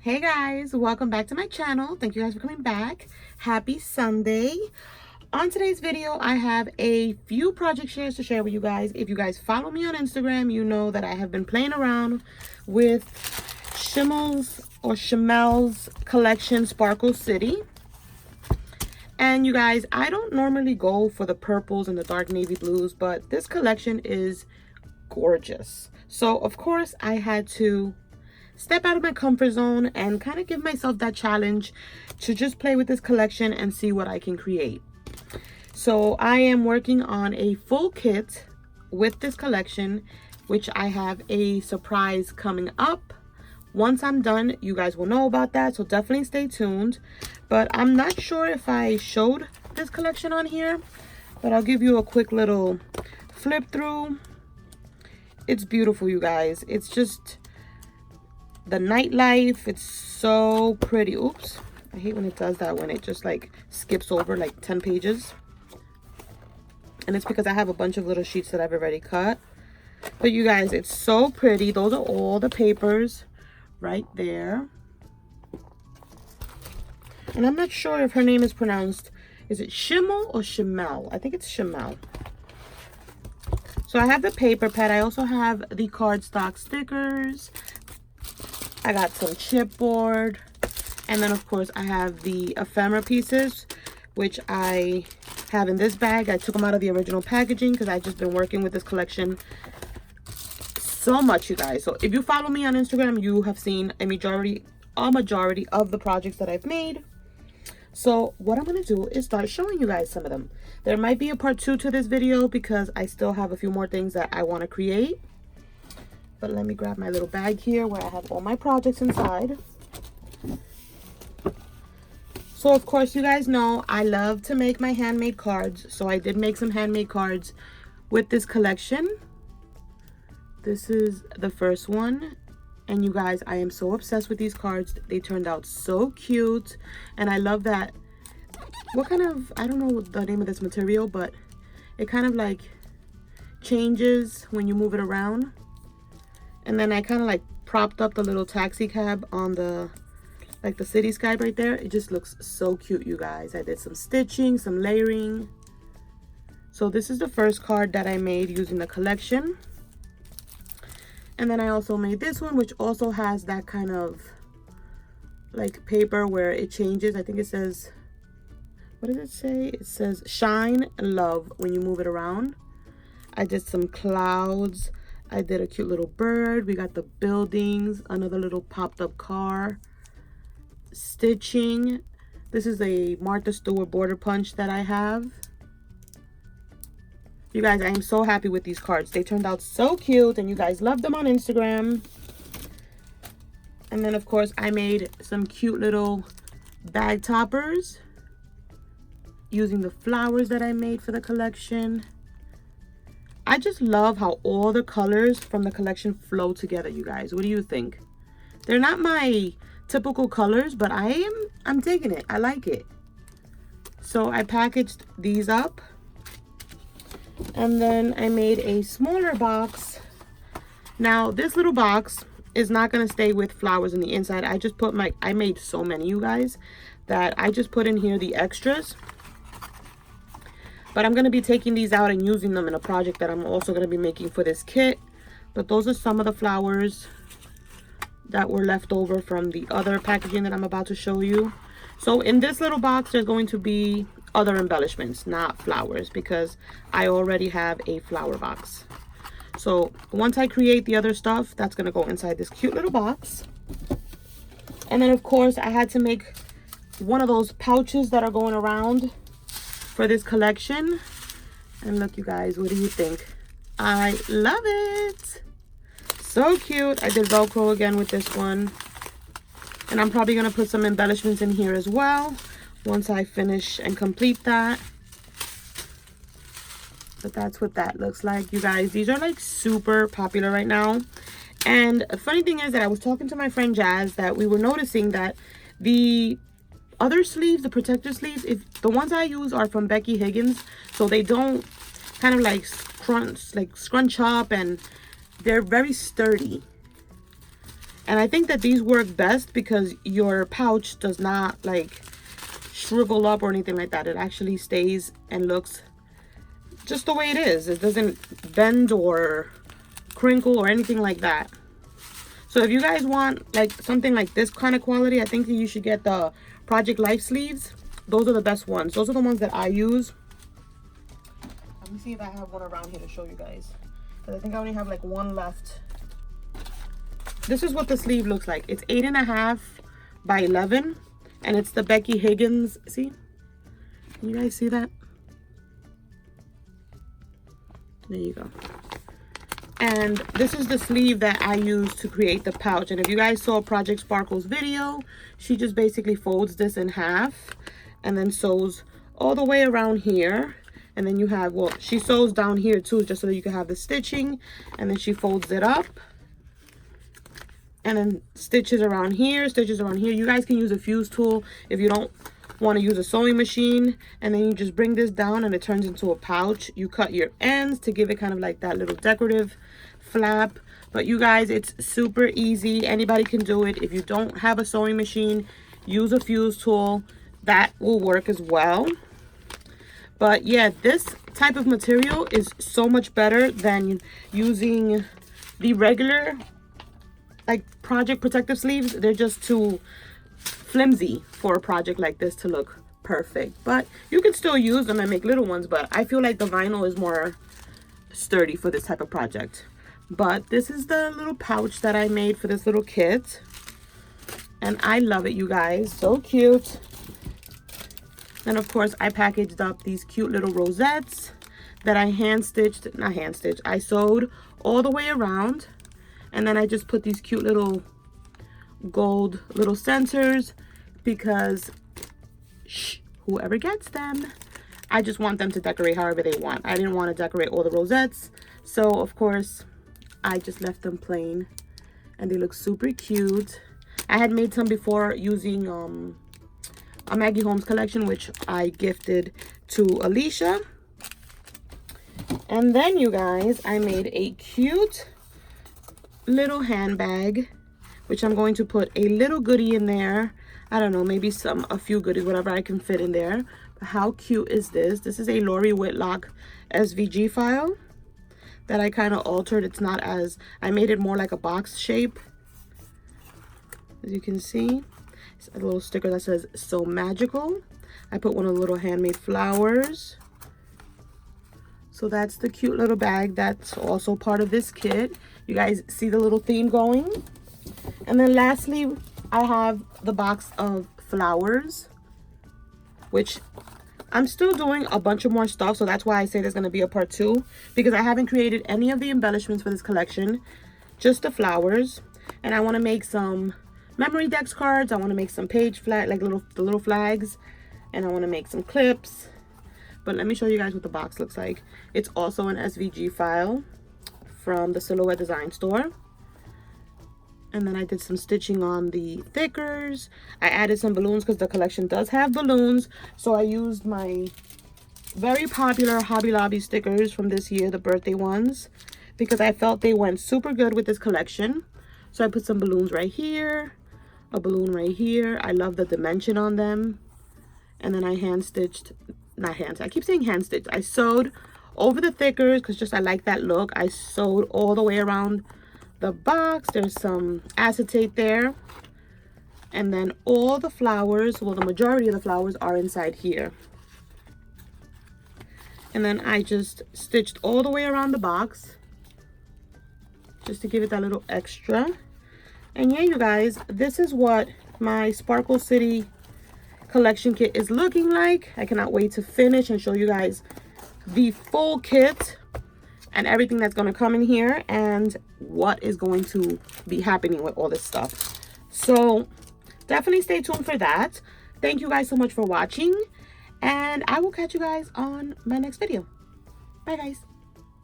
Hey guys, welcome back to my channel. Thank you guys for coming back. Happy Sunday. On today's video, I have a few project shares to share with you guys. If you guys follow me on Instagram, you know that I have been playing around with SHIMELLE's collection, Sparkle City. And you guys, I don't normally go for the purples and the dark navy blues, but this collection is gorgeous. So of course I had to step out of my comfort zone and kind of give myself that challenge to just play with this collection and see what I can create. So I am working on a full kit with this collection, which I have a surprise coming up. Once I'm done, you guys will know about that, so definitely stay tuned. But I'm not sure if I showed this collection on here, but I'll give you a quick little flip through. It's beautiful, you guys. It's just the nightlife. It's so pretty. Oops, I hate when it does that, when it just like skips over like 10 pages. And it's because I have a bunch of little sheets that I've already cut. But you guys, it's so pretty. Those are all the papers right there. And I'm not sure if her name is pronounced, is it SHIMELLE or SHIMELLE? I think it's SHIMELLE. So I have the paper pad. I also have the cardstock stickers. I got some chipboard, and then of course I have the ephemera pieces, which I have in this bag. I took them out of the original packaging because I've just been working with this collection so much, you guys. So if you follow me on Instagram, you have seen a majority of the projects that I've made. So what I'm going to do is start showing you guys some of them. There might be a part 2 to this video because I still have a few more things that I want to create. But let me grab my little bag here where I have all my projects inside. So of course, you guys know I love to make my handmade cards. So I did make some handmade cards with this collection. This is the first one. And you guys, I am so obsessed with these cards. They turned out so cute. And I love that. What kind of, I don't know the name of this material, but it kind of like changes when you move it around. And then I kind of like propped up the little taxi cab on the, like the city sky right there. It just looks so cute, you guys. I did some stitching, some layering. So this is the first card that I made using the collection. And then I also made this one, which also has that kind of like paper where it changes. I think it says, what does it say? It says shine love when you move it around. I did some clouds. I did a cute little bird. We got the buildings, another little popped up car, stitching. This is a Martha Stewart border punch that I have. You guys, I am so happy with these cards. They turned out so cute and you guys loved them on Instagram. And then of course I made some cute little bag toppers using the flowers that I made for the collection. I just love how all the colors from the collection flow together, you guys. What do you think? They're not my typical colors, but I'm digging it. I like it. So I packaged these up. And then I made a smaller box. Now, this little box is not going to stay with flowers in the inside. I just put I made so many, you guys, that I just put in here the extras. But I'm going to be taking these out and using them in a project that I'm also going to be making for this kit. But those are some of the flowers that were left over from the other packaging that I'm about to show you. So in this little box, there's going to be other embellishments, not flowers, because I already have a flower box. So once I create the other stuff, that's going to go inside this cute little box. And then of course, I had to make one of those pouches that are going around for this collection. And look, you guys, what do you think? I love it. So cute. I did Velcro again with this one. And I'm probably going to put some embellishments in here as well once I finish and complete that. But that's what that looks like, you guys. These are like super popular right now. And a funny thing is that I was talking to my friend Jazz that we were noticing that the other sleeves, the protector sleeves, if the ones I use are from Becky Higgins, so they don't kind of like scrunch up, and they're very sturdy. And I think that these work best because your pouch does not like shrivel up or anything like that. It actually stays and looks just the way it is. It doesn't bend or crinkle or anything like that. So if you guys want like something like this kind of quality, I think that you should get the Project Life sleeves. Those are the best ones. Those are the ones that I use. Let me see if I have one around here to show you guys, because I think I only have like one left. This is what the sleeve looks like. It's 8.5 by 11, and it's the Becky Higgins. See? Can you guys see that? There you go. And this is the sleeve that I use to create the pouch. And if you guys saw Project Sparkle's video, she just basically folds this in half and then sews all the way around here. And then you have, well, she sews down here too, just so that you can have the stitching. And then she folds it up. And then stitches around here, stitches around here. You guys can use a fuse tool if you don't want to use a sewing machine. And then you just bring this down and it turns into a pouch. You cut your ends to give it kind of like that little decorative flap. But you guys, it's super easy. Anybody can do it. If you don't have a sewing machine, use a fuse tool. That will work as well. But yeah, this type of material is so much better than using the regular like project protective sleeves. They're just too flimsy for a project like this to look perfect. But you can still use them and make little ones, but I feel like the vinyl is more sturdy for this type of project. But this is the little pouch that I made for this little kit, and I love it, you guys. So cute. And of course I packaged up these cute little rosettes that I I sewed all the way around. And then I just put these cute little gold little centers because whoever gets them, I just want them to decorate however they want. I didn't want to decorate all the rosettes. So of course I just left them plain and they look super cute. I had made some before using a Maggie Holmes collection, which I gifted to Alicia. And then you guys, I made a cute little handbag, which I'm going to put a little goodie in there. I don't know, maybe a few goodies, whatever I can fit in there. But how cute is this? This is a Lori Whitlock SVG file that I kind of altered. It's not as, I made it more like a box shape. As you can see, it's a little sticker that says "So Magical." I put one of the little handmade flowers. So that's the cute little bag that's also part of this kit. You guys see the little theme going? And then lastly, I have the box of flowers, which I'm still doing a bunch of more stuff. So that's why I say there's going to be a part 2, because I haven't created any of the embellishments for this collection, just the flowers. And I want to make some memory dex cards. I want to make some page flag, like the little flags. And I want to make some clips. But let me show you guys what the box looks like. It's also an SVG file from the Silhouette Design Store. And then I did some stitching on the thickers. I added some balloons because the collection does have balloons. So I used my very popular Hobby Lobby stickers from this year, the birthday ones, because I felt they went super good with this collection. So I put some balloons right here, a balloon right here. I love the dimension on them. And then I hand stitched, I keep saying hand stitched. I sewed over the thickers because I like that look. I sewed all the way around the box. There's some acetate there. And then all the flowers, well, the majority of the flowers are inside here. And then I just stitched all the way around the box just to give it that little extra. And yeah, you guys, this is what my Sparkle City collection kit is looking like. I cannot wait to finish and show you guys the full kit and everything that's going to come in here and what is going to be happening with all this stuff. So definitely stay tuned for that. Thank you guys so much for watching, and I will catch you guys on my next video. Bye guys.